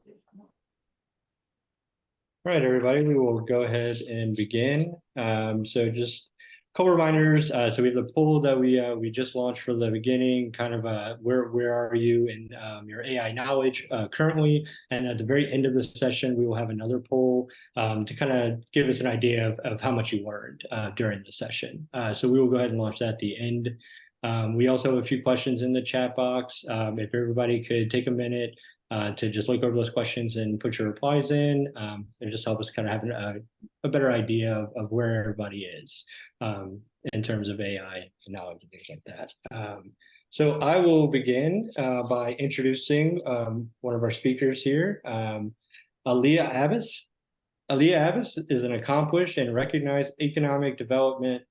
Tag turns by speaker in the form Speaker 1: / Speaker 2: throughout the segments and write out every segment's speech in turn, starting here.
Speaker 1: All right, everybody, we will go ahead and begin. So just a couple reminders. So we have the poll that we just launched for the beginning, kind of where are you in your AI knowledge currently? And at the very end of the session, we will have another poll to kind of give us an idea of how much you learned during the session. So we will go ahead and launch that at the end. We also have a few questions in the chat box. If everybody could take a minute to just look over those questions and put your replies in, and just help us kind of have a better idea of where everybody is in terms of AI knowledge and things like that. So I will begin by introducing one of our speakers here, Aaliyah Abbas. Aaliyah Abbas is an accomplished and recognized economic development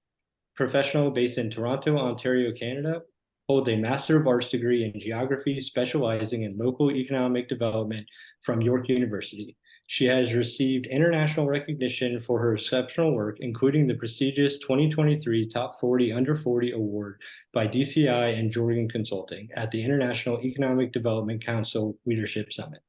Speaker 1: professional based in Toronto, Ontario, Canada. Holds a Master of Arts degree in Geography, specializing in local economic development from York University. She has received international recognition for her exceptional work, including the prestigious 2023 Top 40 Under 40 Award by DCI and Jordan Consulting at the International Economic Development Council Leadership Summit.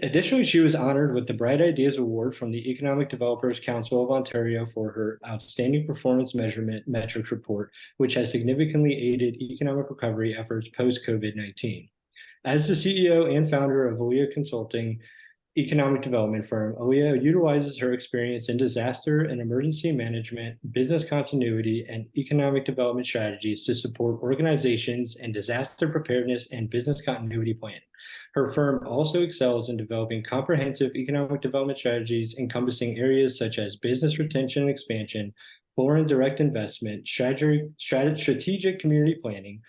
Speaker 1: Additionally, she was honored with the Bright Ideas Award from the Economic Developers Council of Ontario for her outstanding performance measurement metrics report, which has significantly aided economic recovery efforts post-COVID-19. As the CEO and founder of Aaliyah Consulting economic development firm, Aaliyah utilizes her experience in disaster and emergency management, business continuity, and economic development strategies to support organizations in disaster preparedness and business continuity planning. Her firm also excels in developing comprehensive economic development strategies encompassing areas such as business retention and expansion, foreign direct investment, strategic community planning.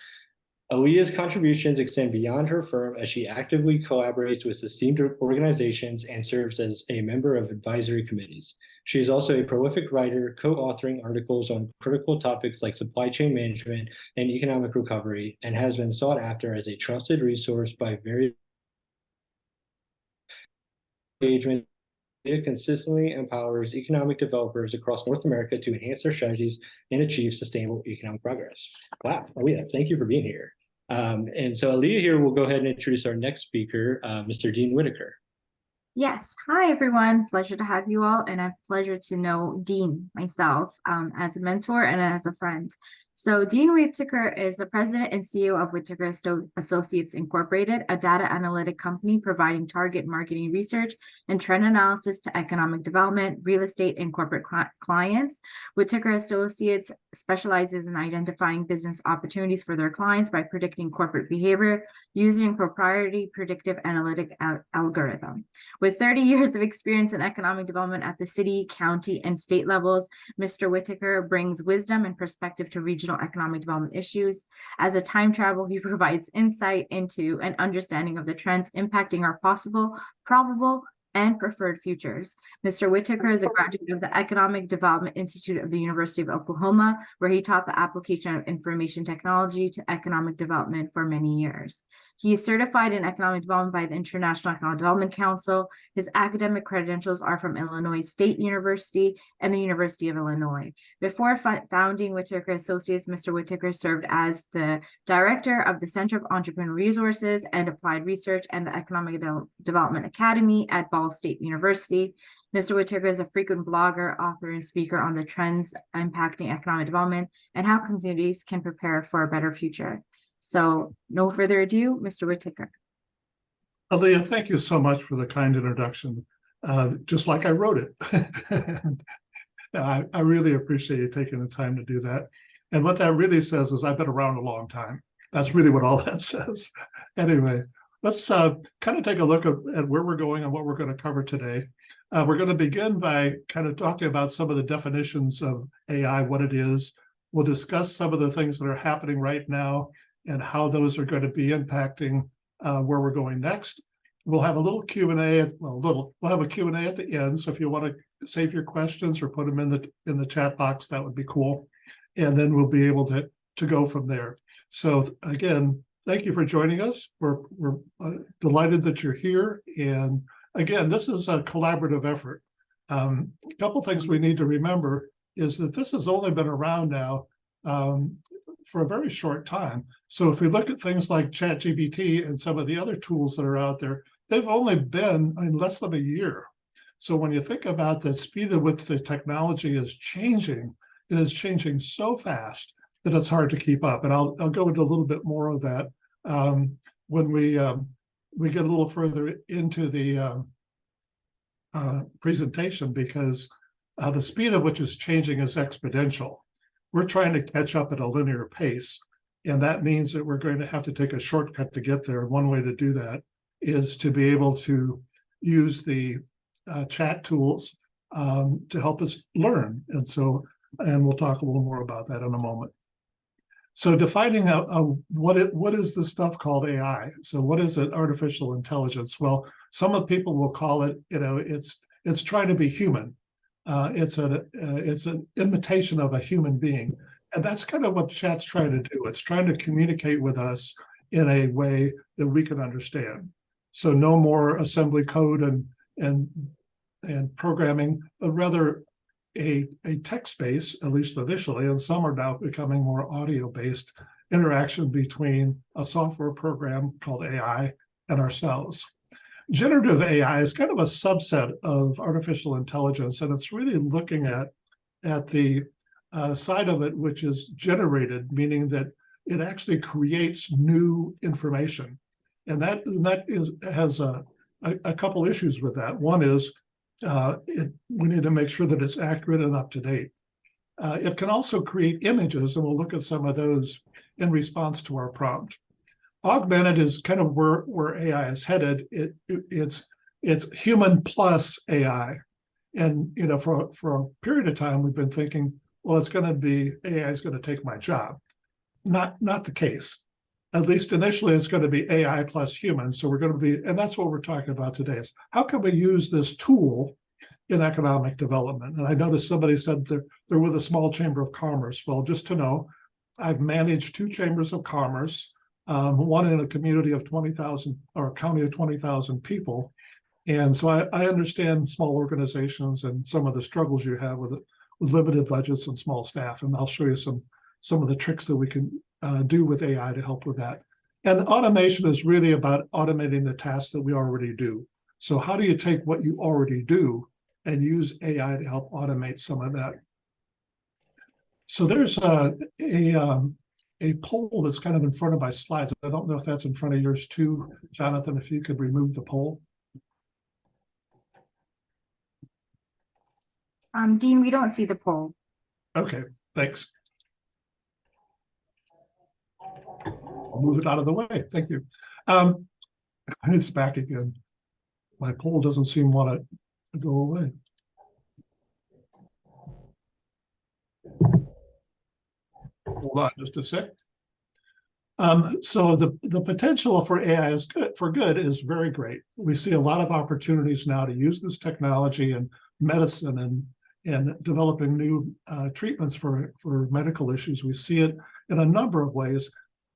Speaker 1: Aaliyah's contributions extend beyond her firm as she actively collaborates with esteemed organizations and serves as a member of advisory committees. She is also a prolific writer, co-authoring articles on critical topics like supply chain management and economic recovery, and has been sought after as a trusted resource by various engagement. It consistently empowers economic developers across North America to enhance their strategies and achieve sustainable economic progress. Wow, Aaliyah, thank you for being here. And so Aaliyah here will go ahead and introduce our next speaker, Mr. Dean Whitaker.
Speaker 2: Yes. Hi, everyone. Pleasure to have you all, and a pleasure to know Dean myself as a mentor and as a friend. So Dean Whitaker is the president and CEO of Whitaker Associates Incorporated, a data analytic company providing target marketing research and trend analysis to economic development, real estate, and corporate clients. Whitaker Associates specializes in identifying business opportunities for their clients by predicting corporate behavior using proprietary predictive analytic algorithm. With 30 years of experience in economic development at the city, county, and state levels, Mr. Whitaker brings wisdom and perspective to regional economic development issues. As a time traveler, he provides insight into an understanding of the trends impacting our possible, probable, and preferred futures. Mr. Whitaker is a graduate of the Economic Development Institute of the University of Oklahoma, where he taught the application of information technology to economic development for many years. He is certified in economic development by the International Economic Development Council. His academic credentials are from Illinois State University and the University of Illinois. Before founding Whitaker Associates, Mr. Whitaker served as the director of the Center of Entrepreneurial Resources and Applied Research and the Economic Development Academy at Ball State University. Mr. Whitaker is a frequent blogger, author, and speaker on the trends impacting economic development and how communities can prepare for a better future. So no further ado, Mr. Whitaker.
Speaker 3: Aaliyah, thank you so much for the kind introduction, just like I wrote it. I really appreciate you taking the time to do that. And what that really says is I've been around a long time. That's really what all that says. Anyway, let's kind of take a look at where we're going and what we're going to cover today. We're going to begin by kind of talking about some of the definitions of AI, what it is. We'll discuss some of the things that are happening right now and how those are going to be impacting where we're going next. We'll have a little Q&A. We'll have a Q&A at the end. So if you want to save your questions or put them in the chat box, that would be cool. And then we'll be able to go from there. So again, thank you for joining us. We're delighted that you're here. And again, this is a collaborative effort. A couple things we need to remember is that this has only been around now for a very short time. So if we look at things like ChatGPT and some of the other tools that are out there, they've only been in less than a year. So when you think about the speed at which the technology is changing, it is changing so fast that it's hard to keep up. And I'll go into a little bit more of that when we get a little further into the presentation, because the speed at which it's changing is exponential. We're trying to catch up at a linear pace, and that means that we're going to have to take a shortcut to get there. One way to do that is to be able to use the chat tools to help us learn. And we'll talk a little more about that in a moment. So defining what is the stuff called AI? So what is it? Artificial intelligence. Well, some of the people will call it, it's trying to be human. It's an imitation of a human being, and that's kind of what chat's trying to do. It's trying to communicate with us in a way that we can understand. So no more assembly code and programming, but rather a text-based, at least initially, and some are now becoming more audio-based interaction between a software program called AI and ourselves. Generative AI is kind of a subset of artificial intelligence, and it's really looking at the side of it which is generated, meaning that it actually creates new information. And that has a couple issues with that. One is we need to make sure that it's accurate and up to date. It can also create images, and we'll look at some of those in response to our prompt. Augmented is kind of where AI is headed. It's human plus AI, and for a period of time we've been thinking, well, it's going to be AI is going to take my job. Not the case. At least initially, it's going to be AI plus humans. So we're going to be, and that's what we're talking about today, is how can we use this tool in economic development? And I noticed somebody said they're with a small chamber of commerce. Well, just to know, I've managed 2 chambers of commerce, one in a community of 20,000 or a county of 20,000 people. And so I understand small organizations and some of the struggles you have with limited budgets and small staff. And I'll show you some of the tricks that we can do with AI to help with that. And automation is really about automating the tasks that we already do. So how do you take what you already do and use AI to help automate some of that? So there's a poll that's kind of in front of my slides. I don't know if that's in front of yours too, Jonathan, if you could remove the poll.
Speaker 2: Dean, we don't see the poll.
Speaker 3: Okay, thanks. I'll move it out of the way. Thank you. It's back again. My poll doesn't seem to want to go away. Hold on just a sec. So the potential for AI is good is very great. We see a lot of opportunities now to use this technology in medicine and developing new treatments for medical issues. We see it in a number of ways.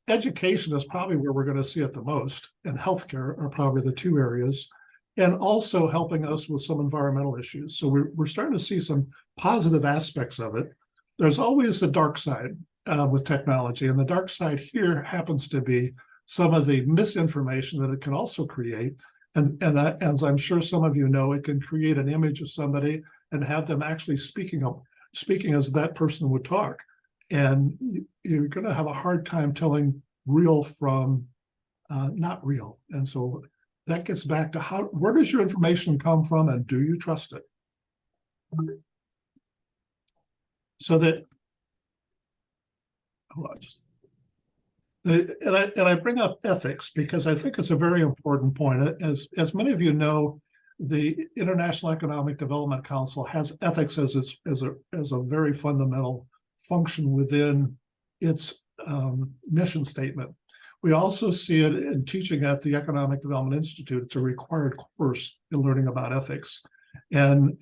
Speaker 3: Education is probably where we're going to see it the most, and healthcare are probably the 2 areas, and also helping us with some environmental issues. So we're starting to see some positive aspects of it. There's always the dark side with technology, and the dark side here happens to be some of the misinformation that it can also create. And that, as I'm sure some of you know, it can create an image of somebody and have them actually speaking as that person would talk. And you're going to have a hard time telling real from not real. And so that gets back to where does your information come from, and do you trust it? So that, and I bring up ethics because I think it's a very important point. As many of you know, the International Economic Development Council has ethics as a very fundamental function within its mission statement. We also see it in teaching at the Economic Development Institute. It's a required course in learning about ethics. And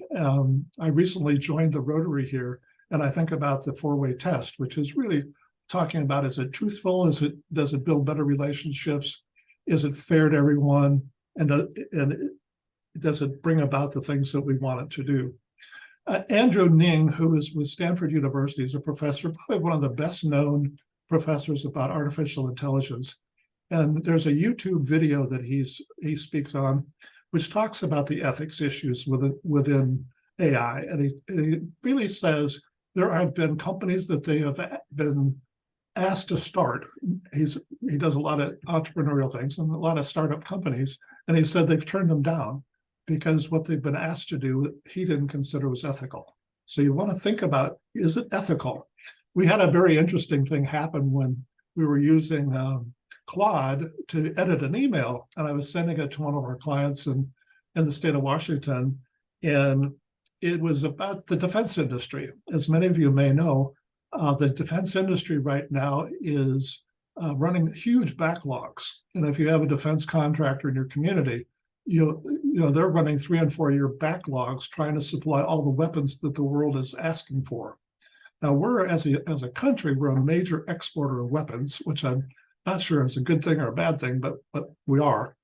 Speaker 3: I recently joined the Rotary here, and I think about the 4-way test, which is really talking about, is it truthful? Does it build better relationships? Is it fair to everyone? And does it bring about the things that we want it to do? Andrew Ng, who is with Stanford University, is a professor, probably one of the best known professors about artificial intelligence. And there's a YouTube video that he speaks on, which talks about the ethics issues within AI. And he really says there have been companies that they have been asked to start. He does a lot of entrepreneurial things and a lot of startup companies. And he said they've turned them down because what they've been asked to do, he didn't consider was ethical. So you want to think about, is it ethical? We had a very interesting thing happen when we were using Claude to edit an email, and I was sending it to one of our clients in the state of Washington, and it was about the defense industry. As many of you may know, the defense industry right now is running huge backlogs. And if you have a defense contractor in your community, you know they're running 3 and 4 year backlogs trying to supply all the weapons that the world is asking for. Now we're as a country, we're a major exporter of weapons, which I'm not sure is a good thing or a bad thing, but we are.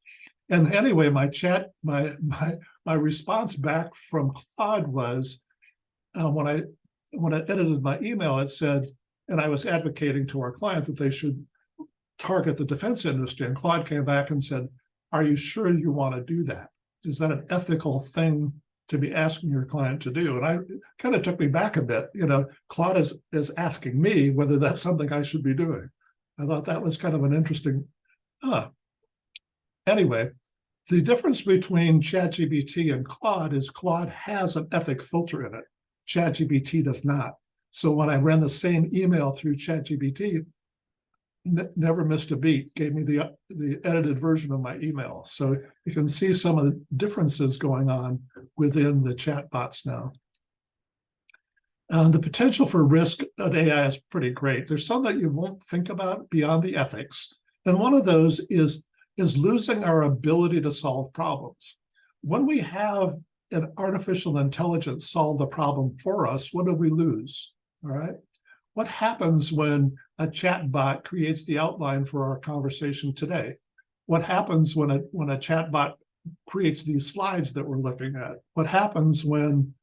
Speaker 3: And anyway, my response back from Claude was when I edited my email, it said, and I was advocating to our client that they should target the defense industry. And Claude came back and said, "Are you sure you want to do that? Is that an ethical thing to be asking your client to do?" And it kind of took me back a bit. You know, Claude is asking me whether that's something I should be doing. I thought that was kind of an interesting. Anyway, the difference between ChatGPT and Claude is Claude has an ethics filter in it. ChatGPT does not. So when I ran the same email through ChatGPT, never missed a beat, gave me the edited version of my email. So you can see some of the differences going on within the chatbots now. The potential for risk at AI is pretty great. There's some that you won't think about beyond the ethics. And one of those is losing our ability to solve problems. When we have an artificial intelligence solve the problem for us, what do we lose? All right. What happens when a chatbot creates the outline for our conversation today? What happens when a chatbot creates these slides that we're looking at? What happens when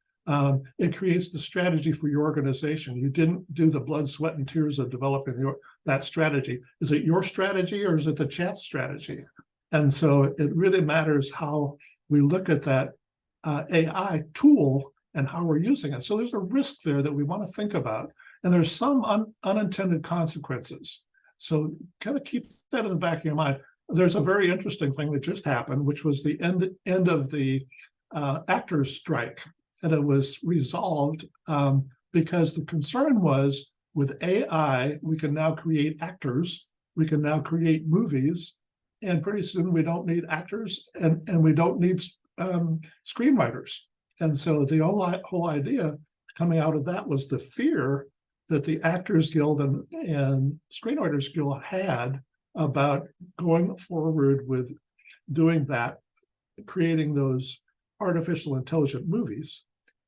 Speaker 3: it creates the strategy for your organization? You didn't do the blood, sweat, and tears of developing that strategy. Is it your strategy or is it the chat strategy? And so it really matters how we look at that AI tool and how we're using it. So there's a risk there that we want to think about. And there's some unintended consequences. So kind of keep that in the back of your mind. There's a very interesting thing that just happened, which was the end of the actors' strike. And it was resolved because the concern was with AI, we can now create actors, we can now create movies, and pretty soon we don't need actors and we don't need screenwriters. And so the whole idea coming out of that was the fear that the Actors Guild and Screenwriters Guild had about going forward with doing that, creating those artificial intelligent movies.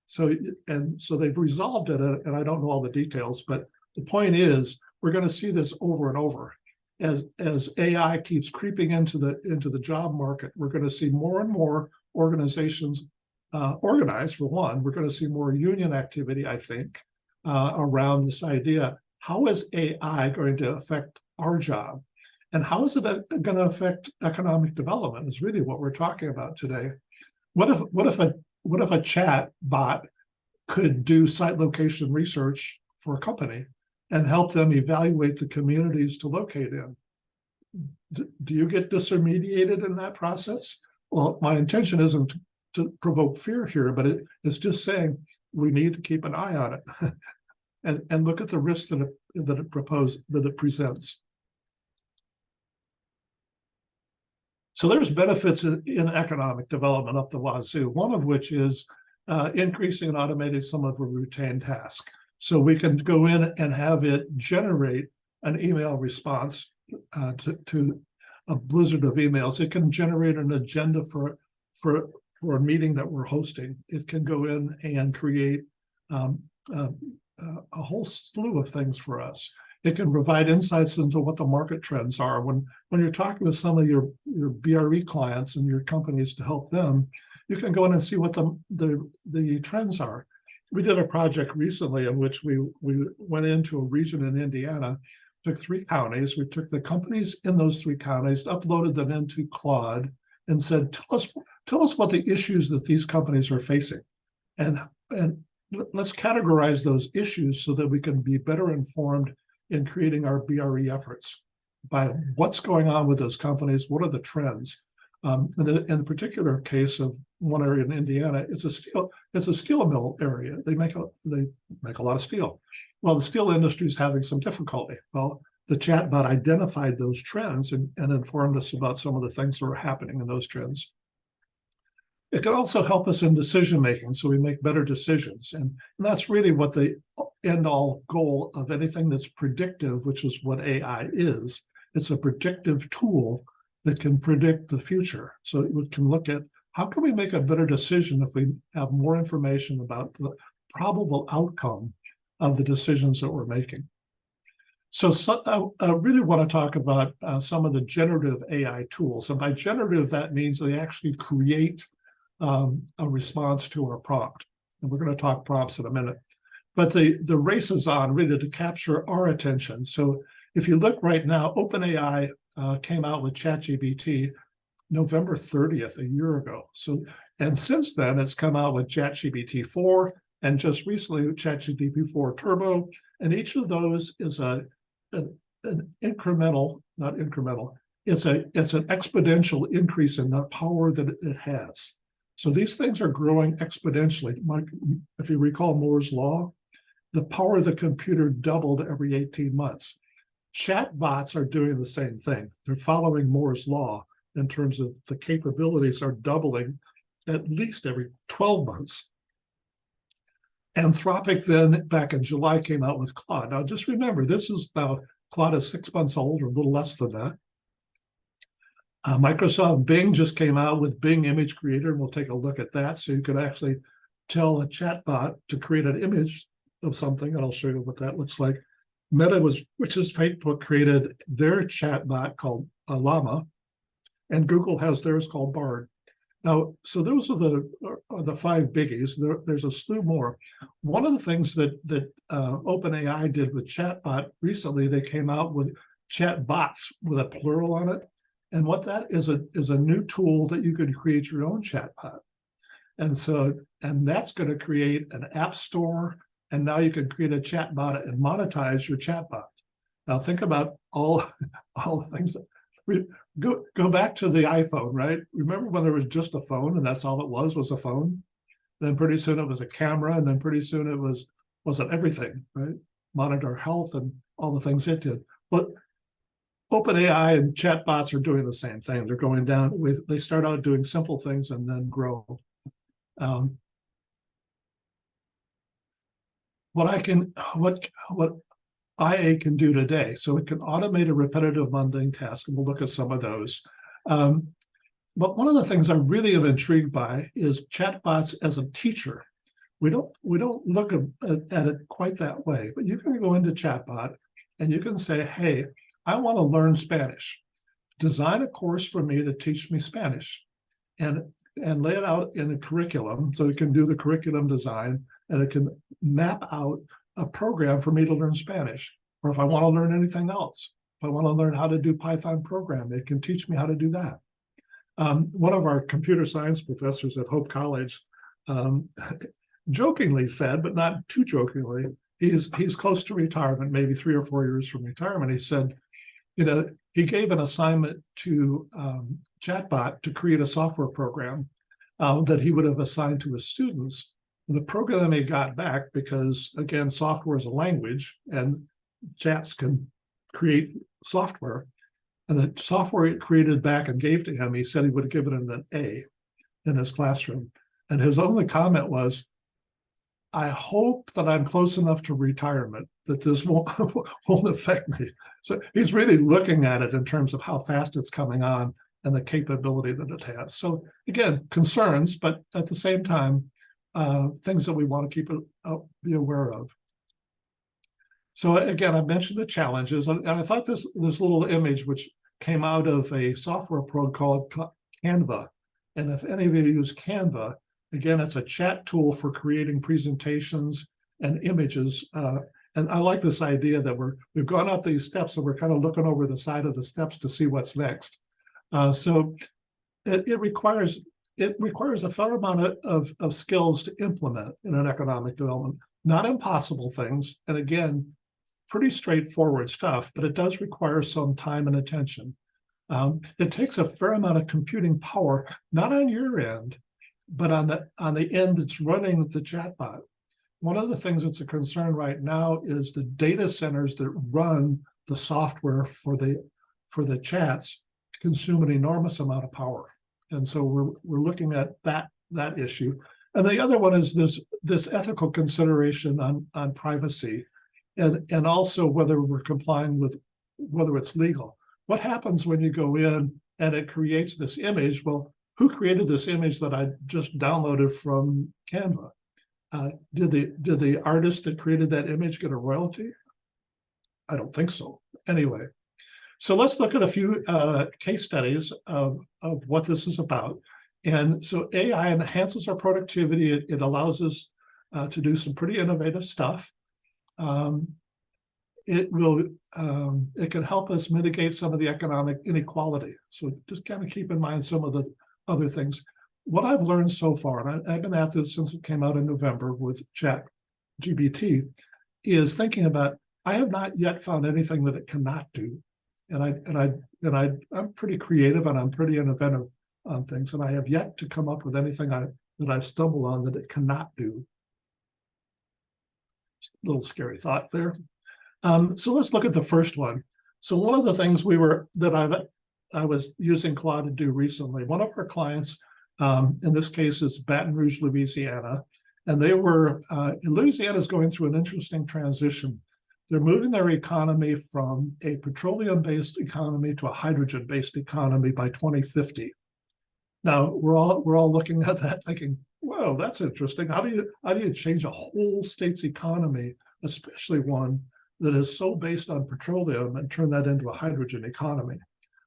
Speaker 3: So they've resolved it, and I don't know all the details, but the point is we're going to see this over and over. As AI keeps creeping into the job market, we're going to see more and more organizations organized. For one, we're going to see more union activity, I think, around this idea. How is AI going to affect our job? And how is it going to affect economic development is really what we're talking about today. What if a chat bot could do site location research for a company and help them evaluate the communities to locate in? Do you get disintermediated in that process? Well, my intention isn't to provoke fear here, but it's just saying we need to keep an eye on it and look at the risks that it presents. So there's benefits in economic development up the wazoo, one of which is increasing and automating some of the routine tasks. So we can go in and have it generate an email response to a blizzard of emails. It can generate an agenda for a meeting that we're hosting. It can go in and create a whole slew of things for us. It can provide insights into what the market trends are. When you're talking with some of your BRE clients and your companies to help them, you can go in and see what the trends are. We did a project recently in which we went into a region in Indiana took 3 counties. We took the companies in those 3 counties, uploaded them into Claude, and said, tell us what the issues that these companies are facing, and let's categorize those issues so that we can be better informed in creating our BRE efforts by what's going on with those companies, what are the trends. In the particular case of one area in Indiana, it's a steel mill area. They make a lot of steel. Well, the steel industry is having some difficulty. Well, the chatbot identified those trends and informed us about some of the things that were happening in those trends. It can also help us in decision making, so we make better decisions. And that's really what the end all goal of anything that's predictive, which is what AI is. It's a predictive tool that can predict the future. So it can look at how can we make a better decision if we have more information about the probable outcome of the decisions that we're making. So I really want to talk about some of the generative AI tools. And by generative, that means they actually create a response to our prompt. And we're going to talk prompts in a minute. But the race is on really to capture our attention. So if you look right now, OpenAI came out with ChatGPT November 30th, a year ago. So, and since then, it's come out with ChatGPT 4 and just recently ChatGPT 4 Turbo. And each of those is an incremental, not incremental, it's an exponential increase in the power that it has. So these things are growing exponentially. If you recall Moore's law, the power of the computer doubled every 18 months. Chatbots are doing the same thing. They're following Moore's law in terms of the capabilities are doubling at least every 12 months. Anthropic then, back in July, came out with Claude. Now, just remember, Claude is 6 months old, or a little less than that. Microsoft Bing just came out with Bing Image Creator, and we'll take a look at that. So you can actually tell a chatbot to create an image of something, and I'll show you what that looks like. Meta, which is Facebook, created their chatbot called Llama, and Google has theirs called Bard. Now, so those are the 5 biggies. There's a slew more. One of the things that OpenAI did with chatbot recently, they came out with chatbots with a plural on it. And what that is a new tool that you can create your own chatbot. And that's going to create an app store. And now you can create a chatbot and monetize your chatbot. Now think about all the things that go back to the iPhone, right? Remember when there was just a phone and that's all it was a phone? Then pretty soon it was a camera, and then pretty soon it wasn't everything, right? Monitor health and all the things it did. But OpenAI and chatbots are doing the same thing. They're going down they start out doing simple things and then grow. What IA can do today, so it can automate a repetitive mundane task, and we'll look at some of those. But one of the things I really am intrigued by is chatbots as a teacher. We don't look at it quite that way, but you can go into chatbot and you can say, hey, I want to learn Spanish. Design a course for me to teach me Spanish, and lay it out in a curriculum so it can do the curriculum design, and it can map out a program for me to learn Spanish. Or if I want to learn anything else, if I want to learn how to do Python programming, it can teach me how to do that. One of our computer science professors at Hope College jokingly said, but not too jokingly, he's close to retirement, maybe 3 or 4 years from retirement. He said, he gave an assignment to chatbot to create a software program that he would have assigned to his students. The program he got back, because again, software is a language and chats can create software, and the software it created back and gave to him, he said he would have given him an A in his classroom. And his only comment was, I hope that I'm close enough to retirement that this won't affect me. So he's really looking at it in terms of how fast it's coming on and the capability that it has. So again, concerns, but at the same time, things that we want to be aware of. So again, I mentioned the challenges, and I thought this little image, which came out of a software program called Canva, and if any of you use Canva, again, it's a chat tool for creating presentations and images. And I like this idea that we've gone up these steps and we're kind of looking over the side of the steps to see what's next. So it requires a fair amount of skills to implement in an economic development. Not impossible things, and again, pretty straightforward stuff, but it does require some time and attention. It takes a fair amount of computing power, not on your end, but on the end that's running the chatbot. One of the things that's a concern right now is the data centers that run the software for the chats consume an enormous amount of power. And so we're looking at that issue. And the other one is this ethical consideration on privacy, and also whether we're complying with whether it's legal. What happens when you go in and it creates this image? Well, who created this image that I just downloaded from Canva? Did the artist that created that image get a royalty? I don't think so. Anyway, so let's look at a few case studies of what this is about. And so AI enhances our productivity. It allows us to do some pretty innovative stuff. It can help us mitigate some of the economic inequality. So just kind of keep in mind some of the other things. What I've learned so far, and I've been at this since it came out in November with ChatGPT, is thinking about, I have not yet found anything that it cannot do. And I'm pretty creative and I'm pretty innovative on things, and I have yet to come up with anything that I've stumbled on that it cannot do. Just a little scary thought there. So let's look at the first one. So one of the things I was using Claude to do recently, one of our clients, in this case is Baton Rouge, Louisiana, and Louisiana is going through an interesting transition. They're moving their economy from a petroleum-based economy to a hydrogen-based economy by 2050. Now we're all looking at that thinking, whoa, that's interesting. How do you change a whole state's economy, especially one that is so based on petroleum, and turn that into a hydrogen economy?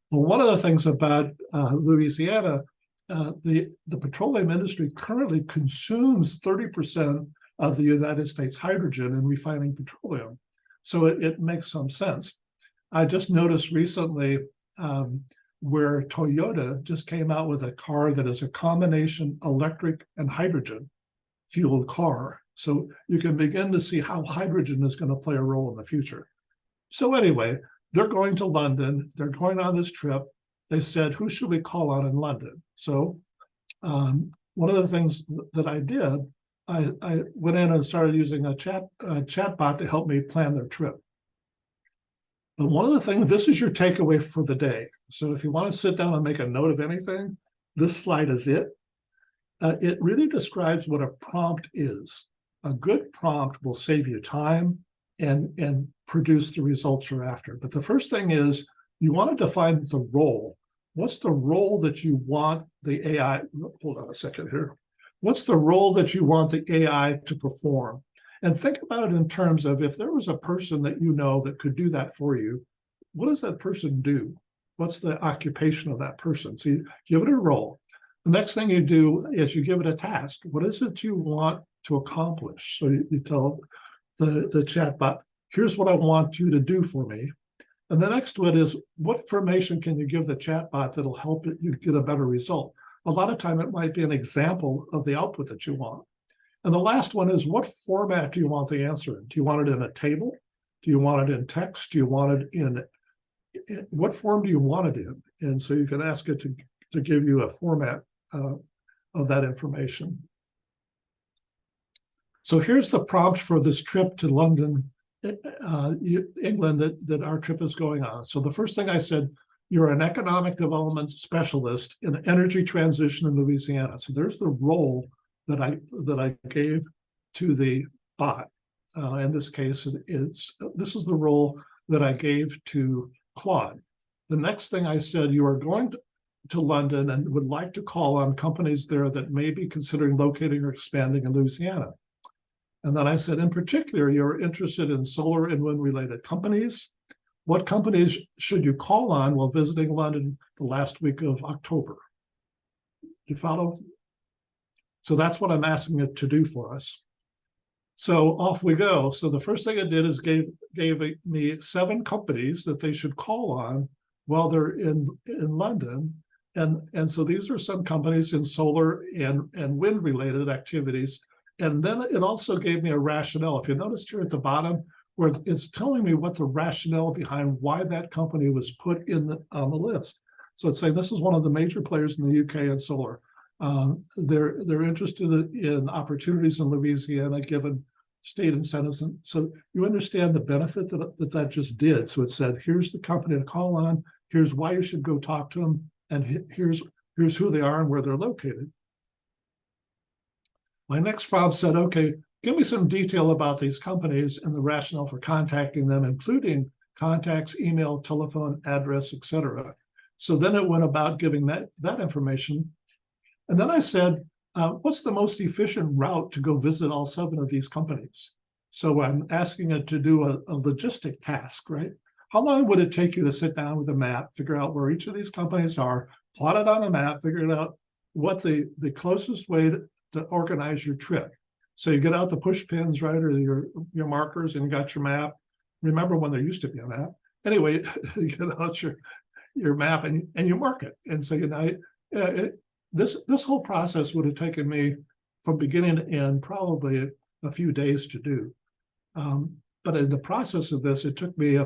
Speaker 3: Well, one of the things about Louisiana, the petroleum industry currently consumes 30% of the United States hydrogen in refining petroleum. So it makes some sense. I just noticed recently where Toyota just came out with a car that is a combination electric and hydrogen fueled car. So you can begin to see how hydrogen is going to play a role in the future. So anyway, they're going to London. They're going on this trip. They said, who should we call on in London? So one of the things that I did, I went in and started using a chatbot to help me plan their trip. But one of the things, this is your takeaway for the day. So if you want to sit down and make a note of anything, this slide is it. It really describes what a prompt is. A good prompt will save you time and produce the results you're after. But the first thing is you want to define the role. What's the role that you want the AI, hold on a second here. What's the role that you want the AI to perform? And think about it in terms of, if there was a person that you know that could do that for you, what does that person do? What's the occupation of that person? So you give it a role. The next thing you do is you give it a task. What is it you want to accomplish? So you tell the chatbot, here's what I want you to do for me. And the next one is, what information can you give the chatbot that'll help you get a better result? A lot of time it might be an example of the output that you want. And the last one is, what format do you want the answer in? Do you want it in a table? Do you want it in text? Do you want it in what form do you want it in? And so you can ask it to give you a format of that information. So here's the prompt for this trip to London, England, that our trip is going on. So the first thing I said, you're an economic development specialist in energy transition in Louisiana. So there's the role that I gave to the bot. In this case, this is the role that I gave to Claude. The next thing I said, you are going to London and would like to call on companies there that may be considering locating or expanding in Louisiana. And then I said, in particular, you're interested in solar and wind related companies. What companies should you call on while visiting London the last week of October? Do you follow? So that's what I'm asking it to do for us. So off we go. So the first thing it did is gave me 7 companies that they should call on while they're in London. And so these are some companies in solar and wind related activities. And then it also gave me a rationale. If you noticed here at the bottom, where it's telling me what the rationale behind why that company was put on the list. So it's saying this is one of the major players in the UK in solar. They're interested in opportunities in Louisiana given state incentives. And so you understand the benefit that just did. So it said, here's the company to call on, here's why you should go talk to them, and here's who they are and where they're located. My next prompt said, okay, give me some detail about these companies and the rationale for contacting them, including contacts, email, telephone, address, etc. So then it went about giving that information. And then I said, what's the most efficient route to go visit all 7 of these companies? So I'm asking it to do a logistic task, right? How long would it take you to sit down with a map, figure out where each of these companies are, plot it on a map, figure out what the closest way to organize your trip? So you get out the push pins, right, or your markers, and you got your map. Remember when there used to be a map? Anyway, you get out your map and you mark it. And so this whole process would have taken me from beginning to end probably a few days to do. But in the process of this, it took me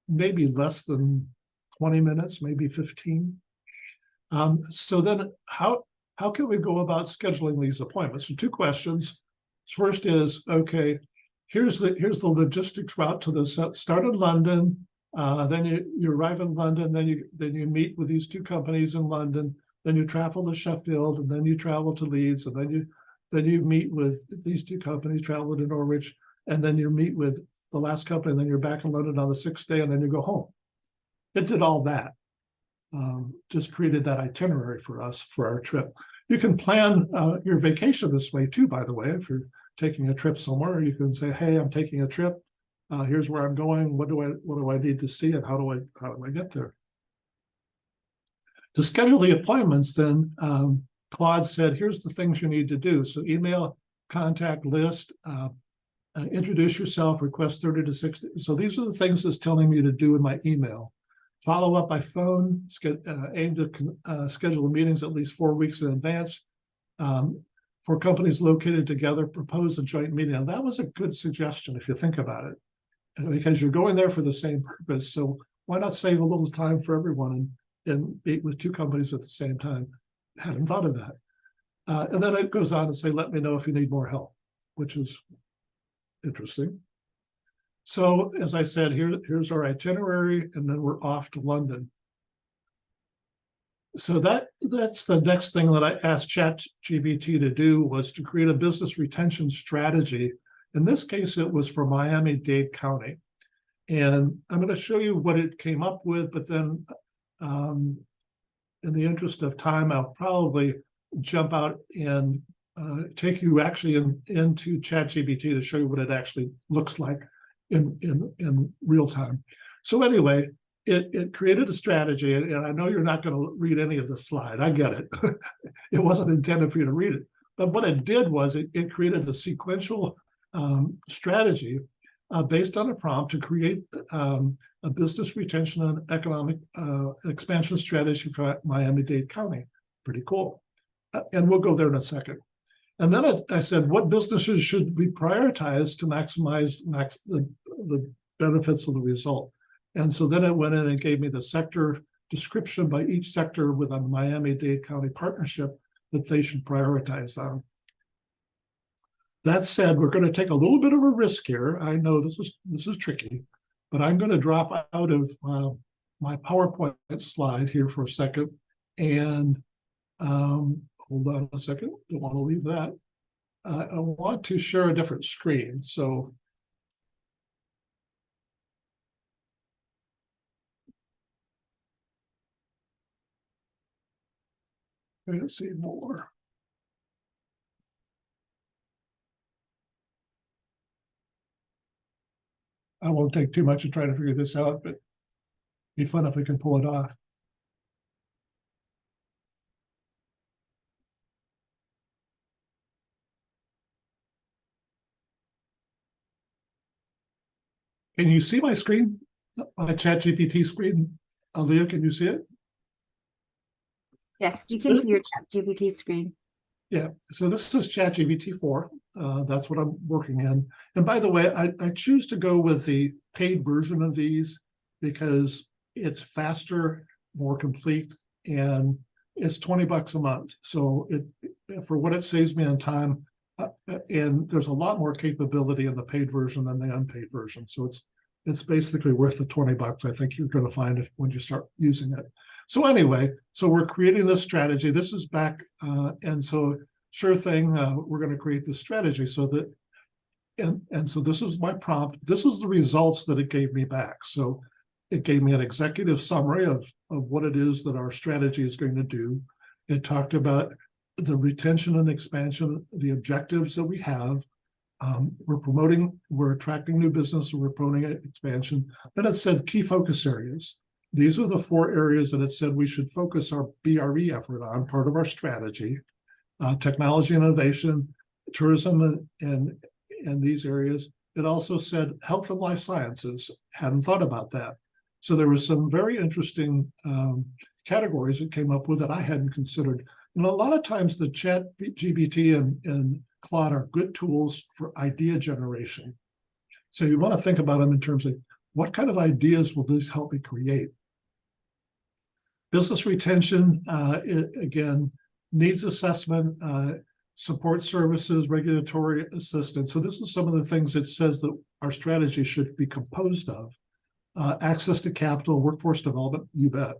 Speaker 3: maybe less than 20 minutes, maybe 15. So then how can we go about scheduling these appointments? So 2 questions. First is, okay, here's the logistics route to the start in London. Then you arrive in London, then you meet with these 2 companies in London. Then you travel to Sheffield, and then you travel to Leeds, and then you meet with these 2 companies, travel to Norwich, and then you meet with the last company, and then you're back in London on the 6th day, and then you go home. It did all that. Just created that itinerary for us for our trip. You can plan your vacation this way too, by the way. If you're taking a trip somewhere, you can say, hey, I'm taking a trip. Here's where I'm going. What do I need to see, and how do I get there? To schedule the appointments, then Claude said, here's the things you need to do. So email, contact list, introduce yourself, request 30 to 60. So these are the things it's telling me to do in my email. Follow up by phone, aim to schedule meetings at least 4 weeks in advance. For companies located together, propose a joint meeting. And that was a good suggestion if you think about it, because you're going there for the same purpose. So why not save a little time for everyone and meet with 2 companies at the same time? I hadn't thought of that. And then it goes on to say, let me know if you need more help, which is interesting. So as I said, here's our itinerary, and then we're off to London. So that's the next thing that I asked ChatGPT to do, was to create a business retention strategy. In this case, it was for Miami-Dade County. And I'm going to show you what it came up with, but then in the interest of time, I'll probably jump out and take you actually into ChatGPT to show you what it actually looks like in real time. So anyway, it created a strategy, and I know you're not going to read any of the slide. I get it. It wasn't intended for you to read it. But what it did was it created a sequential strategy based on a prompt to create a business retention and economic expansion strategy for Miami-Dade County. Pretty cool. And we'll go there in a second. And then I said, what businesses should we prioritize to maximize the benefits of the result? And so then it went in and gave me the sector description by each sector with a Miami-Dade County partnership that they should prioritize on. That said, we're going to take a little bit of a risk here. I know this is tricky, but I'm going to drop out of my PowerPoint slide here for a second. And hold on a second. Don't want to leave that. I want to share a different screen. So let's see more. I won't take too much to try to figure this out, but it'd be fun if we can pull it off. Can you see my screen? My ChatGPT screen? Aaliyah, can you see it?
Speaker 2: Yes, we can see your ChatGPT screen.
Speaker 3: Yeah, so this is ChatGPT 4. That's what I'm working in. And by the way, I choose to go with the paid version of these because it's faster, more complete, and it's $20 a month. So for what it saves me on time, and there's a lot more capability in the paid version than the unpaid version. So it's basically worth the $20. I think you're going to find it when you start using it. So anyway, so we're creating this strategy. This is back, and so sure thing, we're going to create this strategy so that, and so this is my prompt. This is the results that it gave me back. So it gave me an executive summary of what it is that our strategy is going to do. It talked about the retention and expansion, the objectives that we have. We're attracting new business, we're promoting expansion. Then it said key focus areas. These are the 4 areas that it said we should focus our BRE effort on, part of our strategy. Technology innovation, tourism, and these areas. It also said health and life sciences. Hadn't thought about that. So there was some very interesting categories that came up with that I hadn't considered. And a lot of times the ChatGPT and Claude are good tools for idea generation. So you want to think about them in terms of what kind of ideas will these help me create? Business retention, again, needs assessment, support services, regulatory assistance. So this is some of the things it says that our strategy should be composed of. Access to capital, workforce development, you bet.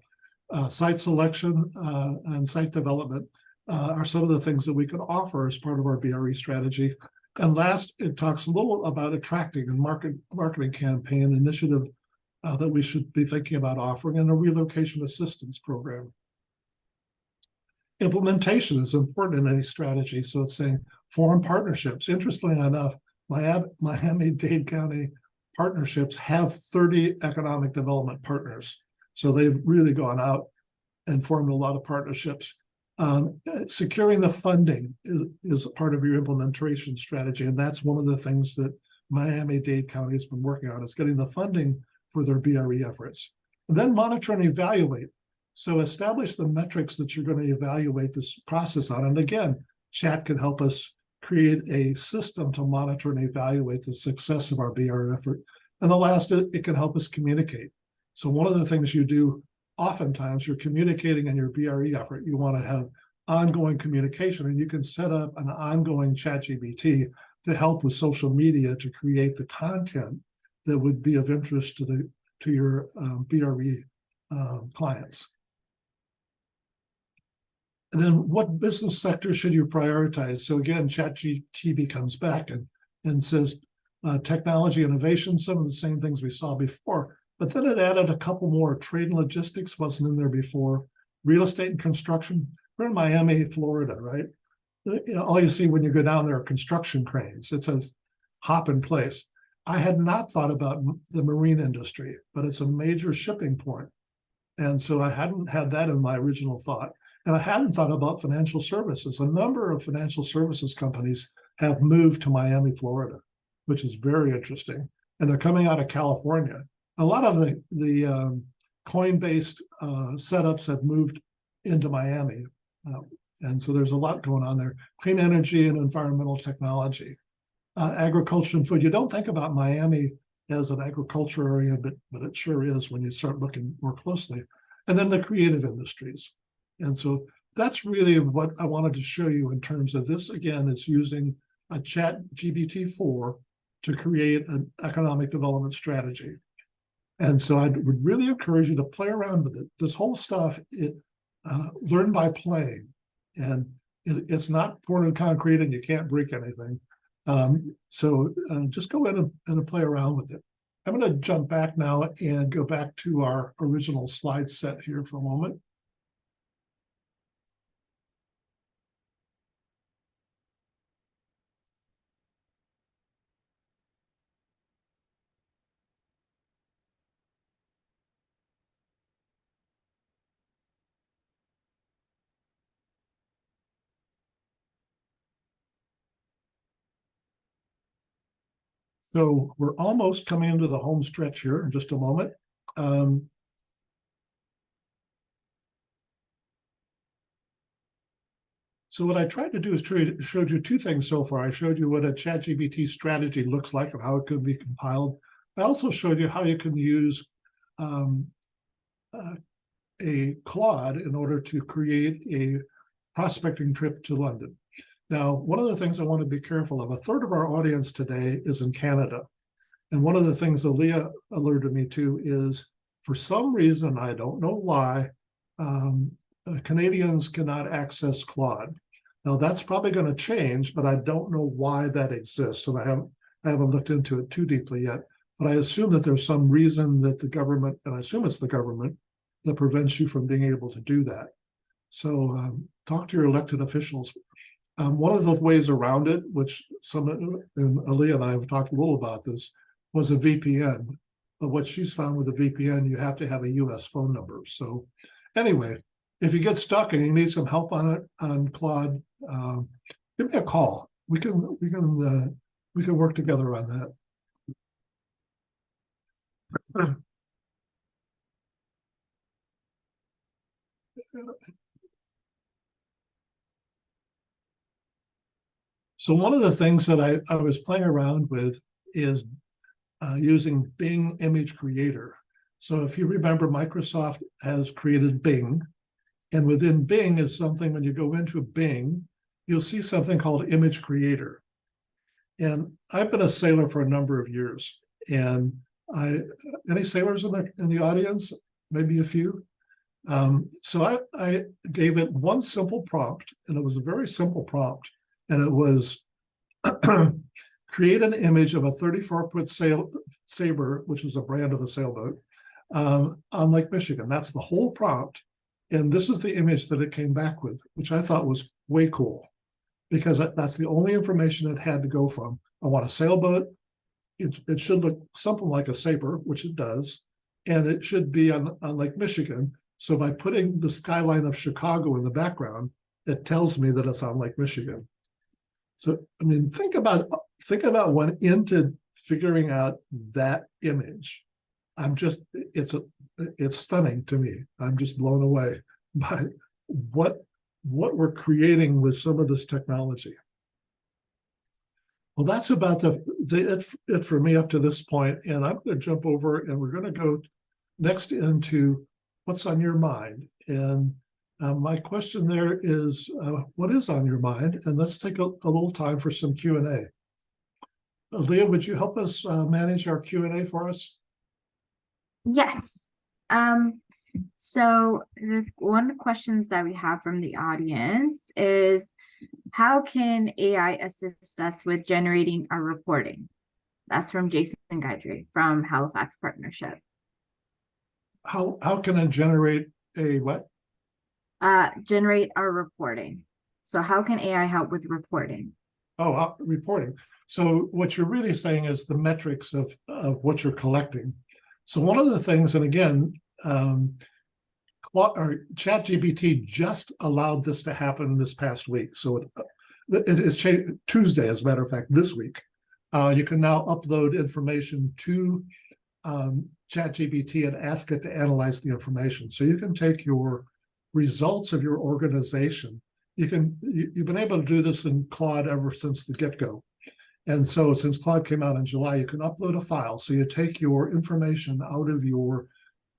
Speaker 3: Site selection and site development are some of the things that we can offer as part of our BRE strategy. And last, it talks a little about attracting and marketing campaign initiative that we should be thinking about offering, and a relocation assistance program. Implementation is important in any strategy. So it's saying foreign partnerships. Interestingly enough, Miami-Dade County partnerships have 30 economic development partners. So they've really gone out and formed a lot of partnerships. Securing the funding is a part of your implementation strategy. And that's one of the things that Miami-Dade County has been working on, is getting the funding for their BRE efforts. And then monitor and evaluate. So establish the metrics that you're going to evaluate this process on. And again, chat can help us create a system to monitor and evaluate the success of our BRE effort. And the last, it can help us communicate. So one of the things you do, oftentimes you're communicating in your BRE effort, you want to have ongoing communication, and you can set up an ongoing ChatGPT to help with social media to create the content that would be of interest to your BRE clients. And then what business sector should you prioritize? So again, ChatGPT comes back and says technology innovation, some of the same things we saw before, but then it added a couple more. Trade and logistics wasn't in there before. Real estate and construction. We're in Miami, Florida, right? All you see when you go down there are construction cranes. It's a hop in place. I had not thought about the marine industry, but it's a major shipping port. And so I hadn't had that in my original thought. And I hadn't thought about financial services. A number of financial services companies have moved to Miami, Florida, which is very interesting. And they're coming out of California. A lot of the coin-based setups have moved into Miami. And so there's a lot going on there. Clean energy and environmental technology. Agriculture and food. You don't think about Miami as an agriculture area, but it sure is when you start looking more closely. And then the creative industries. And so that's really what I wanted to show you in terms of this. Again, it's using a ChatGPT-4 to create an economic development strategy. And so I would really encourage you to play around with it. This whole stuff, learn by playing. And it's not poured in concrete and you can't break anything. So just go in and play around with it. I'm going to jump back now and go back to our original slide set here for a moment. So we're almost coming into the home stretch here in just a moment. So what I tried to do is showed you two things so far. I showed you what a ChatGPT strategy looks like and how it could be compiled. I also showed you how you can use a Claude in order to create a prospecting trip to London. Now, one of the things I want to be careful of, a third of our audience today is in Canada. And one of the things Aaliyah alerted me to is, for some reason, I don't know why, Canadians cannot access Claude. Now, that's probably going to change, but I don't know why that exists. And I haven't looked into it too deeply yet. But I assume that there's some reason that the government, and I assume it's the government, that prevents you from being able to do that. So talk to your elected officials. One of the ways around it, which and Aaliyah and I have talked a little about this, was a VPN. But what she's found with a VPN, you have to have a US phone number. So anyway, if you get stuck and you need some help on it, on Claude, give me a call. We can work together on that. So one of the things that I was playing around with is using Bing Image Creator. So if you remember, Microsoft has created Bing, and within Bing is something, when you go into Bing, you'll see something called Image Creator. And I've been a sailor for a number of years, and any sailors in the audience? Maybe a few. So I gave it one simple prompt, and it was a very simple prompt, and it was create an image of a 34-foot saber, which is a brand of a sailboat, on Lake Michigan. That's the whole prompt. And this is the image that it came back with, which I thought was way cool, because that's the only information it had to go from. I want a sailboat. It should look something like a saber, which it does, and it should be on Lake Michigan. So by putting the skyline of Chicago in the background, it tells me that it's on Lake Michigan. So, I mean, think about what went into figuring out that image. It's stunning to me. I'm just blown away by what we're creating with some of this technology. Well, that's about it for me up to this point, and I'm going to jump over, and we're going to go next into what's on your mind. And my question there is, what is on your mind? And let's take a little time for some Q&A. Leah, would you help us manage our Q&A for us?
Speaker 2: Yes. So one of the questions that we have from the audience is, how can AI assist us with generating our reporting? That's from Jason Guidry from Halifax Partnership.
Speaker 3: How can it generate a what?
Speaker 2: Generate our reporting. So how can AI help with reporting?
Speaker 3: Oh, reporting. So what you're really saying is the metrics of what you're collecting. So one of the things, and again, ChatGPT just allowed this to happen this past week. So it is Tuesday, as a matter of fact, this week. You can now upload information to ChatGPT and ask it to analyze the information. So you can take your results of your organization. You've been able to do this in Claude ever since the get-go. And so since Claude came out in July, you can upload a file. So you take your information out of your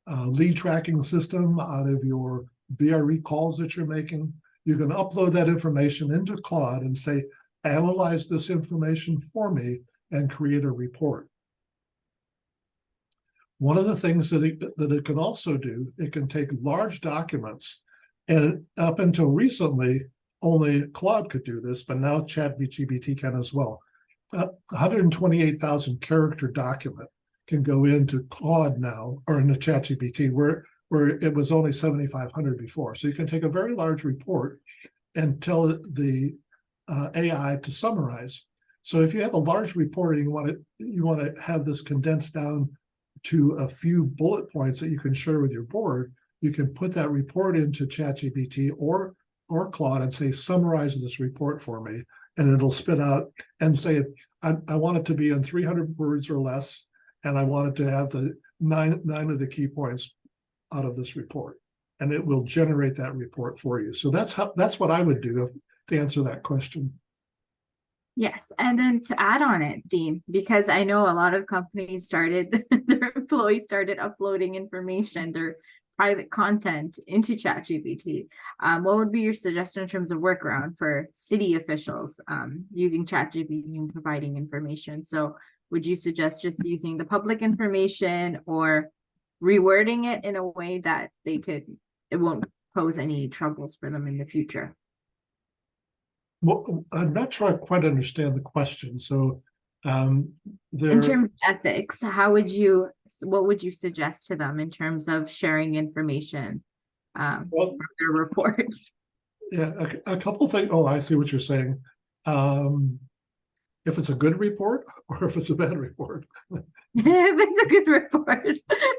Speaker 3: lead tracking system, out of your BRE calls that you're making. You can upload that information into Claude and say, analyze this information for me and create a report. One of the things that it can also do, it can take large documents, and up until recently, only Claude could do this, but now ChatGPT can as well. 128,000 character document can go into Claude now, or into ChatGPT, where it was only 7,500 before. So you can take a very large report and tell the AI to summarize. So if you have a large report and you want to have this condensed down to a few bullet points that you can share with your board, you can put that report into ChatGPT or or Claude and say, summarize this report for me, and it'll spit out and say, I want it to be in 300 words or less, and I want it to have the nine of the key points out of this report, and it will generate that report for you. So that's what I would do to answer that question.
Speaker 2: Yes, and then to add on it, Dean, because I know a lot of companies started, their employees started uploading information, their private content into ChatGPT. What would be your suggestion in terms of workaround for city officials using ChatGPT and providing information? So would you suggest just using the public information or rewording it in a way that it won't pose any troubles for them in the future?
Speaker 3: Well, I'm not sure I quite understand the question. So
Speaker 2: in terms of ethics, what would you suggest to them in terms of sharing information from their reports?
Speaker 3: Yeah, a couple of things. Oh, I see what you're saying. If it's a good report or if it's a bad report.
Speaker 2: If it's a good report,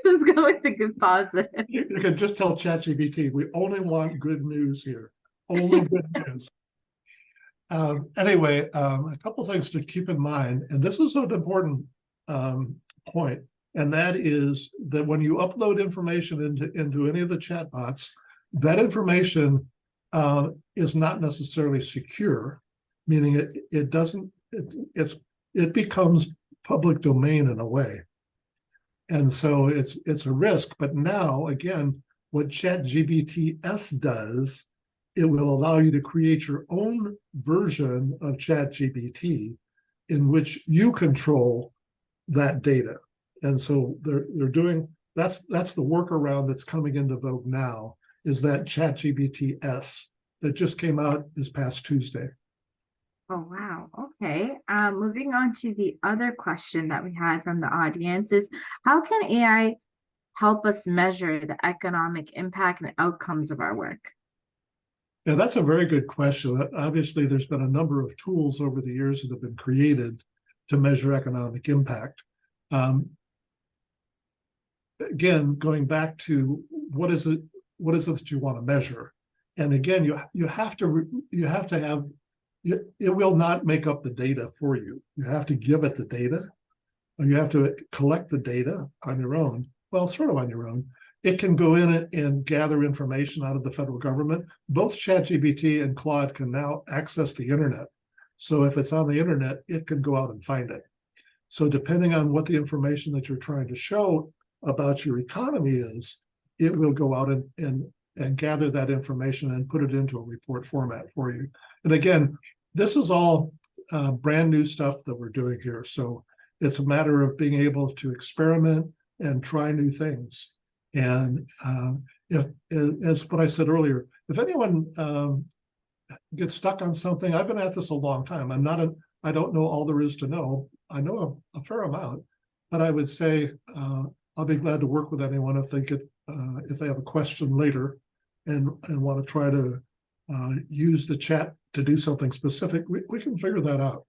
Speaker 2: let's go with the good positive.
Speaker 3: You can just tell ChatGPT, we only want good news here. Only good news. Anyway, a couple of things to keep in mind, and this is an important point, and that is that when you upload information into any of the chatbots, that information is not necessarily secure, meaning it becomes public domain in a way, and so it's a risk. But now again, what ChatGPT-S does, it will allow you to create your own version of ChatGPT in which you control that data. And so they're doing that's the workaround that's coming into vogue now, is that ChatGPT-S that just came out this past Tuesday.
Speaker 2: Oh, wow. Okay. Moving on to the other question that we had from the audience is, how can AI help us measure the economic impact and outcomes of our work?
Speaker 3: Yeah, that's a very good question. Obviously, there's been a number of tools over the years that have been created to measure economic impact. Again, going back to what is it that you want to measure? And again, you have to have it will not make up the data for you. You have to give it the data, or you have to collect the data on your own. Well, sort of on your own. It can go in and gather information out of the federal government. Both ChatGPT and Claude can now access the internet. So if it's on the internet, it can go out and find it. So depending on what the information that you're trying to show about your economy is, it will go out and gather that information and put it into a report format for you. And again, this is all brand new stuff that we're doing here. So it's a matter of being able to experiment and try new things. And as what I said earlier, if anyone gets stuck on something, I've been at this a long time. I don't know all there is to know. I know a fair amount, but I would say I'll be glad to work with anyone if they have a question later and want to try to use the chat to do something specific. We can figure that out.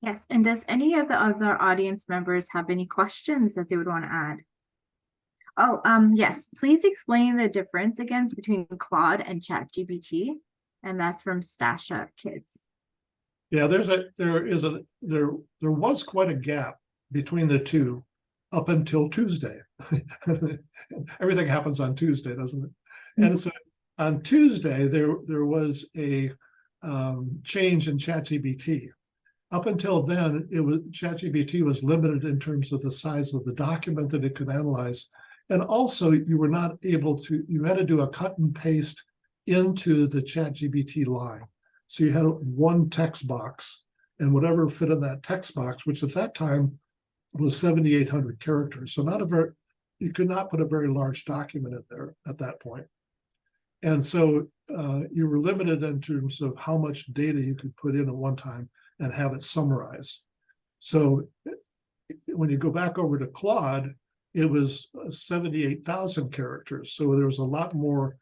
Speaker 2: Yes, and does any of the other audience members have any questions that they would want to add? Oh, yes, please explain the difference again between Claude and ChatGPT. And that's from Stasha Kids.
Speaker 3: Yeah, there was quite a gap between the two up until Tuesday. Everything happens on Tuesday, doesn't it? Mm-hmm. And so on Tuesday, there was a change in ChatGPT. Up until then, ChatGPT was limited in terms of the size of the document that it could analyze. And also, you had to do a cut and paste into the ChatGPT line. So you had one text box, and whatever fit in that text box, which at that time was 7,800 characters. So you could not put a very large document in there at that point. And so you were limited in terms of how much data you could put in at one time and have it summarized. So when you go back over to Claude, it was 78,000 characters. So there was a lot more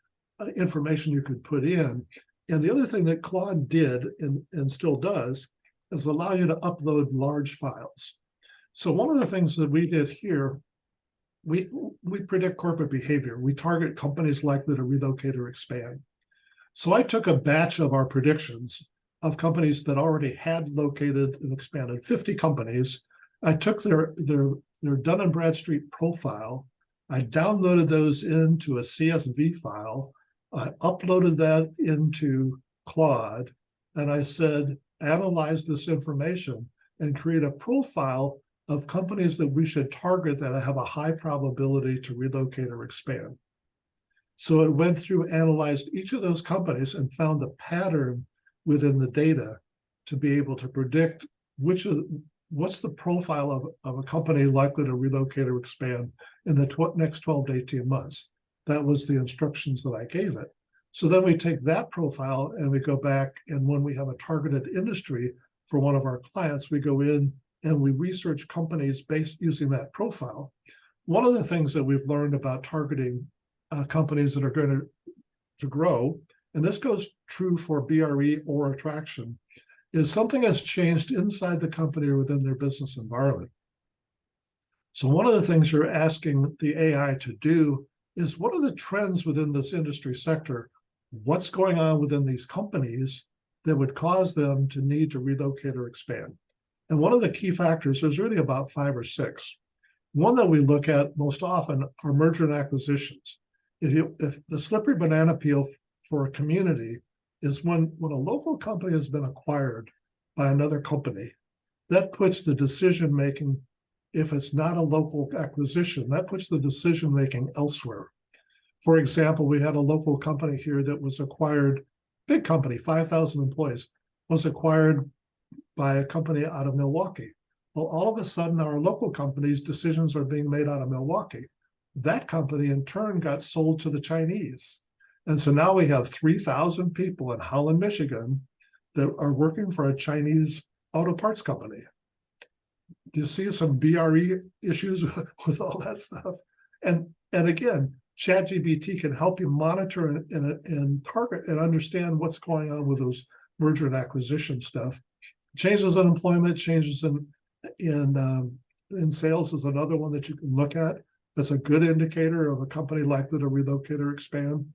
Speaker 3: information you could put in. And the other thing that Claude did and still does is allow you to upload large files. So one of the things that we did here, we predict corporate behavior. We target companies likely to relocate or expand. So I took a batch of our predictions of companies that already had located and expanded, 50 companies. I took their Dun & Bradstreet profile. I downloaded those into a CSV file. I uploaded that into Claude, and I said, analyze this information and create a profile of companies that we should target that have a high probability to relocate or expand. So it went through, analyzed each of those companies and found the pattern within the data to be able to predict what's the profile of a company likely to relocate or expand in the next 12 to 18 months. That was the instructions that I gave it. So then we take that profile and we go back, and when we have a targeted industry for one of our clients, we go in and we research companies based using that profile. One of the things that we've learned about targeting companies that are going to grow, and this goes true for BRE or attraction, is something has changed inside the company or within their business environment. So one of the things you're asking the AI to do is, what are the trends within this industry sector? What's going on within these companies that would cause them to need to relocate or expand? And one of the key factors, there's really about 5 or 6. One that we look at most often are merger and acquisitions. If the slippery banana peel for a community is when a local company has been acquired by another company, that puts the decision making, if it's not a local acquisition, that puts the decision making elsewhere. For example, we had a local company here that was acquired, big company, 5,000 employees, was acquired by a company out of Milwaukee. Well, all of a sudden, our local companies' decisions are being made out of Milwaukee. That company, in turn, got sold to the Chinese. And so now we have 3,000 people in Holland, Michigan, that are working for a Chinese auto parts company. You see some BRE issues with all that stuff. And again, ChatGPT can help you monitor and target and understand what's going on with those merger and acquisition stuff. Changes in employment, changes in sales is another one that you can look at. That's a good indicator of a company likely to relocate or expand.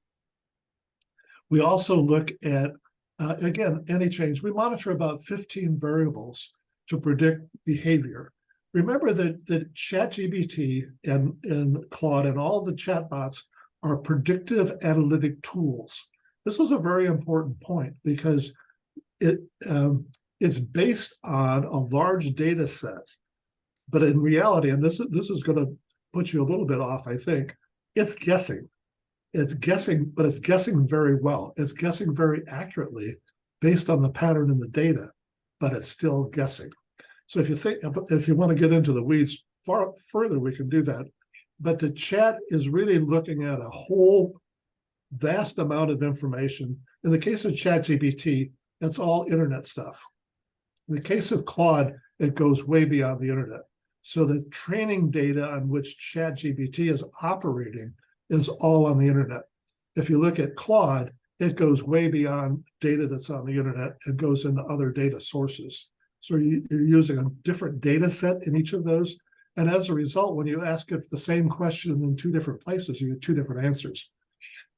Speaker 3: We also look at, again, any change. We monitor about 15 variables to predict behavior. Remember that ChatGPT and Claude and all the chatbots are predictive analytic tools. This is a very important point because it's based on a large data set. But in reality, and this is going to put you a little bit off, I think, it's guessing. It's guessing, but it's guessing very well. It's guessing very accurately based on the pattern in the data, but it's still guessing. So if you want to get into the weeds far further, we can do that. But the chat is really looking at a whole vast amount of information. In the case of ChatGPT, that's all internet stuff. In the case of Claude, it goes way beyond the internet. So the training data on which ChatGPT is operating is all on the internet. If you look at Claude, it goes way beyond data that's on the internet. It goes into other data sources. So you're using a different data set in each of those. And as a result, when you ask it the same question in 2 different places, you get 2 different answers.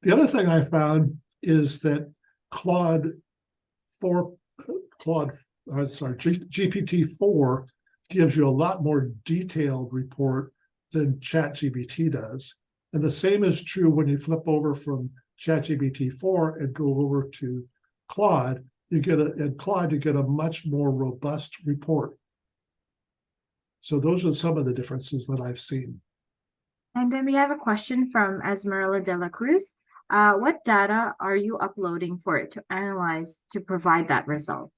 Speaker 3: The other thing I found is that GPT-4 gives you a lot more detailed report than ChatGPT does. And the same is true when you flip over from ChatGPT-4 and go over to Claude. You get a much more robust report. So those are some of the differences that I've seen.
Speaker 2: And then we have a question from Esmeralda de la Cruz. What data are you uploading for it to analyze to provide that result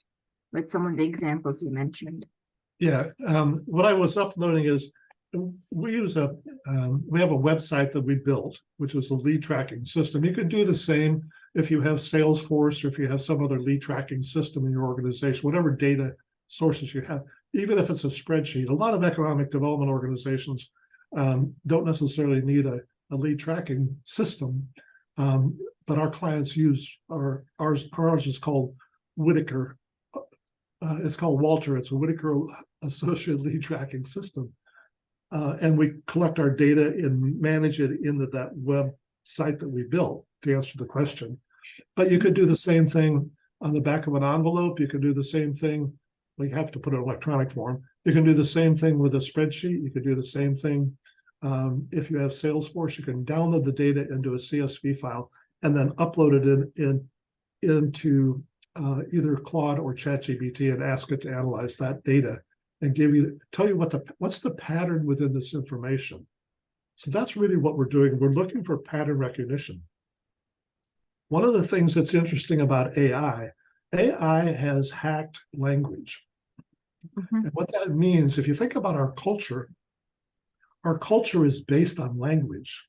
Speaker 2: with some of the examples you mentioned?
Speaker 3: Yeah, what I was uploading is we have a website that we built, which is a lead tracking system. You can do the same if you have Salesforce or if you have some other lead tracking system in your organization, whatever data sources you have, even if it's a spreadsheet. A lot of economic development organizations don't necessarily need a lead tracking system, but our clients use ours is called Whitaker. It's called Walter. It's a Whitaker Associate Lead Tracking System. And we collect our data and manage it into that website that we built, to answer the question. But you could do the same thing on the back of an envelope. You could do the same thing. Well, you have to put it in electronic form. You can do the same thing with a spreadsheet. You could do the same thing. If you have Salesforce, you can download the data into a CSV file and then upload it into either Claude or ChatGPT and ask it to analyze that data and tell you what's the pattern within this information. So that's really what we're doing. We're looking for pattern recognition. One of the things that's interesting about AI has hacked language. And what that means, if you think about our culture is based on language.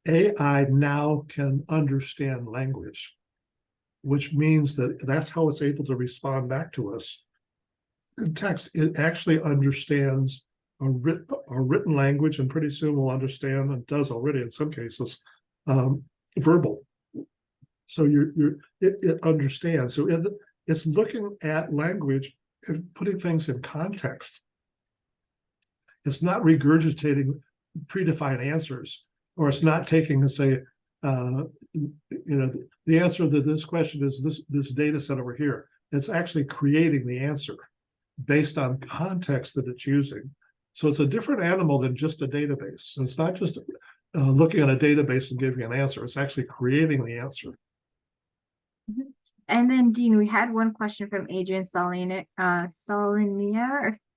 Speaker 3: AI now can understand language, which means that's how it's able to respond back to us. In text, it actually understands a written language, and pretty soon will understand, and does already in some cases, verbal. So it understands. So it's looking at language and putting things in context. It's not regurgitating predefined answers, or it's not taking and say, the answer to this question is this data set over here. It's actually creating the answer based on context that it's using. So it's a different animal than just a database. So it's not just looking at a database and giving an answer. It's actually creating the answer.
Speaker 2: And then, Dean, we had one question from Adrian Solinia,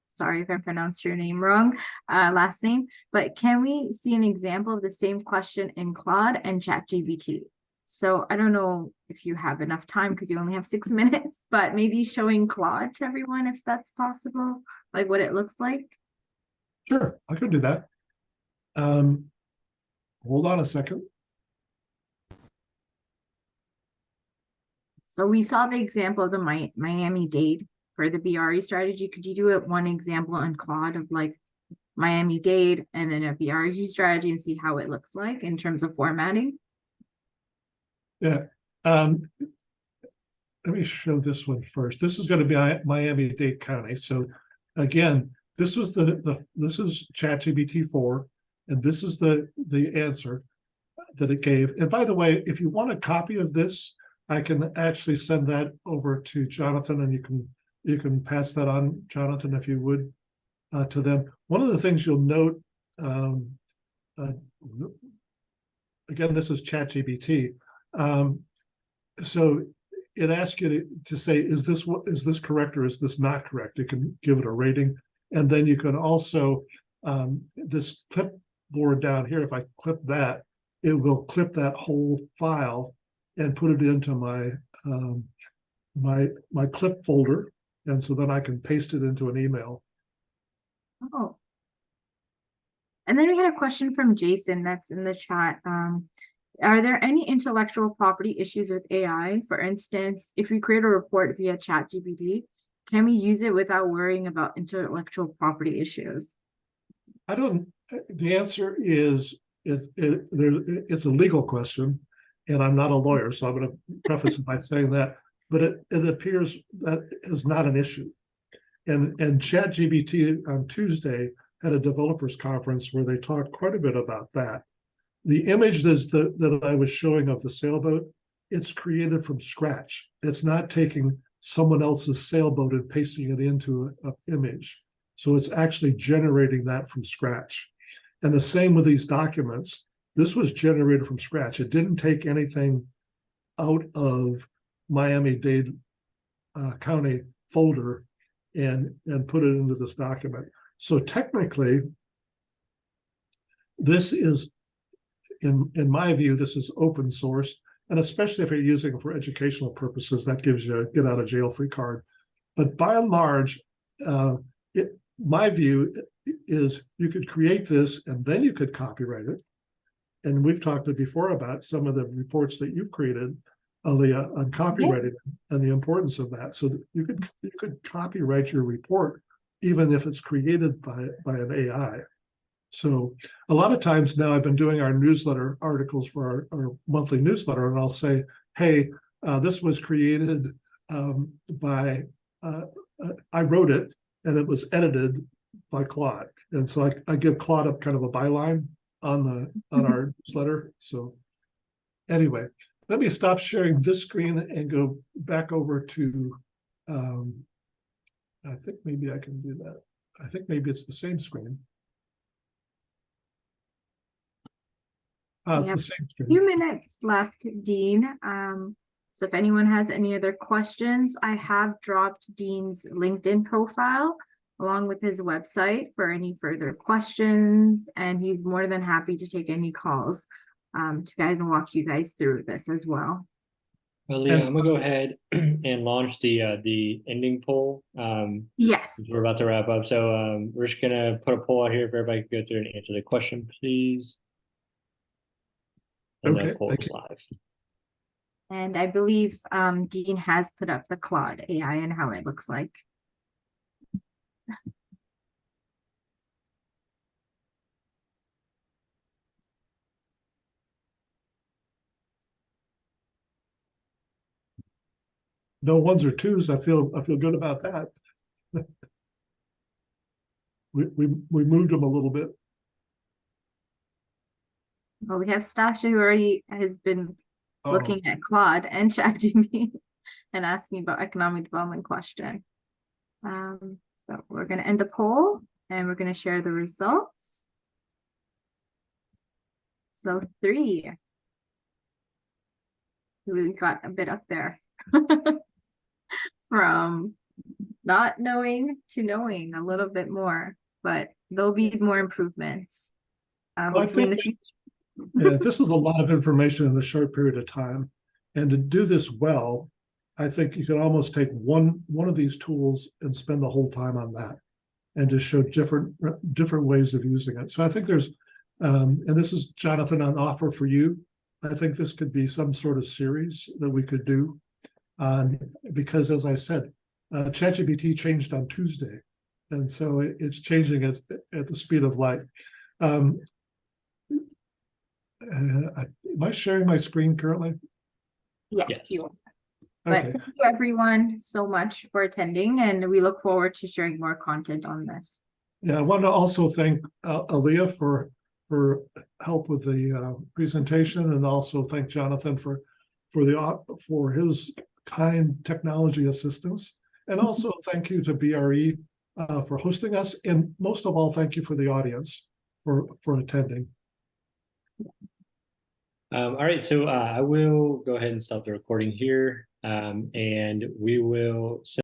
Speaker 2: sorry if I pronounced your name wrong, last name, but can we see an example of the same question in Claude and ChatGPT? So I don't know if you have enough time because you only have 6 minutes, but maybe showing Claude to everyone if that's possible, like what it looks like.
Speaker 3: Sure, I could do that. Hold on a second.
Speaker 2: So we saw the example of the Miami-Dade for the BRE strategy. Could you do it one example on Claude of like Miami-Dade and then a BRE strategy and see how it looks like in terms of formatting?
Speaker 3: Yeah. Let me show this one first. This is going to be Miami-Dade County. So again, this was this is ChatGPT 4, and this is the answer that it gave. And by the way, if you want a copy of this, I can actually send that over to Jonathan, and you can pass that on, Jonathan, if you would, to them. One of the things you'll note, again, this is ChatGPT. So it asks you to say, is this correct or is this not correct? You can give it a rating, and then you can also this clipboard down here. If I clip that, it will clip that whole file and put it into my my clip folder, and so then I can paste it into an email.
Speaker 2: Oh. And then we had a question from Jason that's in the chat. Are there any intellectual property issues with AI? For instance, if we create a report via ChatGPT, can we use it without worrying about intellectual property issues?
Speaker 3: The answer is it's a legal question, and I'm not a lawyer, so I'm going to preface it by saying that, but it appears that is not an issue. And ChatGPT on Tuesday had a developers conference where they talked quite a bit about that. The image that I was showing of the sailboat, it's created from scratch. It's not taking someone else's sailboat and pasting it into an image. So it's actually generating that from scratch. And the same with these documents. This was generated from scratch. It didn't take anything out of Miami-Dade County folder and put it into this document. So technically, this is, in my view, this is open source, and especially if you're using it for educational purposes, that gives you a get out of jail free card. But by and large, my view is you could create this and then you could copyright it. And we've talked before about some of the reports that you've created, Aaliyah, on copyrighting and the importance of that. So that you could copyright your report even if it's created by an AI. So a lot of times now I've been doing our newsletter articles for our monthly newsletter, and I'll say, hey, this was created by, I wrote it, and it was edited by Claude. And so I give Claude up kind of a byline on our newsletter. So anyway, let me stop sharing this screen and go back over to, I think maybe I can do that. I think maybe it's the same screen.
Speaker 2: We
Speaker 3: It's
Speaker 2: have
Speaker 3: the same
Speaker 2: Few
Speaker 3: screen.
Speaker 2: minutes left, Dean. So if anyone has any other questions, I have dropped Dean's LinkedIn profile along with his website for any further questions, and he's more than happy to take any calls to guide and walk you guys through this as well.
Speaker 1: Well, Leah,
Speaker 3: And
Speaker 1: I'm gonna go ahead and launch the ending poll.
Speaker 2: Yes.
Speaker 1: We're about to wrap up, so we're just gonna put a poll out here if everybody can go through and answer the question, please. And
Speaker 3: Okay,
Speaker 1: the poll
Speaker 3: thank
Speaker 1: is
Speaker 3: you.
Speaker 1: live.
Speaker 2: And I believe Dean has put up the Claude AI and how it looks like.
Speaker 3: No ones or twos. I feel good about that. we moved them a little bit.
Speaker 2: Well, we have Stasha who already has been
Speaker 3: Oh,
Speaker 2: looking at Claude and ChatGPT and asking about economic development question. So we're going to end the poll and we're going to share the results. So 3. We got a bit up there from not knowing to knowing a little bit more, but there'll be more improvements.
Speaker 3: I
Speaker 2: Hopefully in
Speaker 3: think
Speaker 2: the future.
Speaker 3: yeah, this is a lot of information in a short period of time. And to do this well, I think you could almost take one of these tools and spend the whole time on that and just show different ways of using it. So I think there's, and this is, Jonathan, an offer for you. I think this could be some sort of series that we could do. Because as I said, ChatGPT changed on Tuesday. And so it's changing at the speed of light. Am I sharing my screen currently?
Speaker 2: Yes,
Speaker 1: Yes.
Speaker 2: you are. But
Speaker 3: Okay.
Speaker 2: thank you everyone so much for attending, and we look forward to sharing more content on this.
Speaker 3: Yeah, I want to also thank Aaliyah for her help with the presentation, and also thank Jonathan for his kind technology assistance, and also thank you to BRE for hosting us, and most of all, thank you for the audience for attending.
Speaker 1: All right, so I will go ahead and stop the recording here, and we will